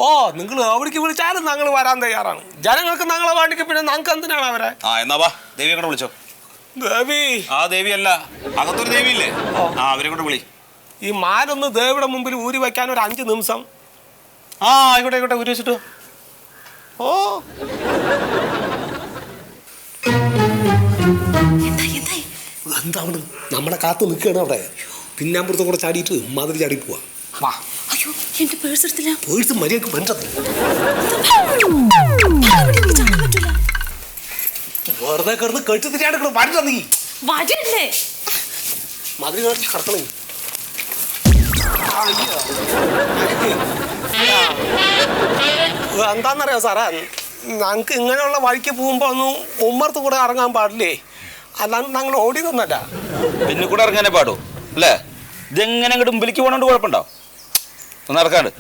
ഓ നിങ്ങൾ എവിടേക്ക് വിളിച്ചാലും ഞങ്ങൾ വരാൻ തയ്യാറാണ്. ജനങ്ങൾക്ക് ഞങ്ങളെ വേണ്ടിക്ക് പിന്നെ ഞങ്ങൾക്ക് എന്തിനാണ് അവരെ? എന്നാ വാ, ദേവിയെ കൊണ്ട് വിളിച്ചോ. ദേവി? ആ ദേവി അല്ല, അകത്തൊരു ദേവി ഇല്ലേ, അവരെ കൊണ്ട് വിളി. ഈ മാലൊന്ന് ദേവിയുടെ മുമ്പിൽ ഊരി വയ്ക്കാൻ ഒരു 5 നിമിഷം. ആയിക്കോട്ടെ ആയിക്കോട്ടെ, ഊരി വെച്ചിട്ടോ. ഓ എന്താണ് നമ്മളെ കാത്തു നിൽക്കുകയാണ് അവിടെ. പിന്നാമ്പുറത്ത് കൂടെ ചാടിയിട്ട് മാതിരി ചാടി പോവാ. വാ. അയ്യോ, എന്റെ പേഴ്സ് എടുത്തില്ല. പേഴ്സ് മര്യാദക്ക് വേണ്ടത്. വെറുതെ കിടന്ന് കഴിച്ചു തിരിയാണ്ട് വരണ്ട നീ. വരല്ലേ മാതിരി കടക്കണേ. എന്താന്നറിയാം സാറേ, ഞങ്ങൾക്ക് ഇങ്ങനെയുള്ള വഴിക്ക് പോകുമ്പോൾ ഒന്നും ഉമ്മർത്ത് കൂടെ ഇറങ്ങാൻ പാടില്ലേ. അല്ലാണ്ട് ഞങ്ങൾ ഓടി തന്നല്ല. പിന്നെ കൂടെ ഇറങ്ങാനേ പാടൂ അല്ലേ? ഇതെങ്ങനെ ഇങ്ങോട്ട് മുമ്പിലേക്ക് പോകണോണ്ട് കുഴപ്പമുണ്ടോ? നടക്കാണ്ട്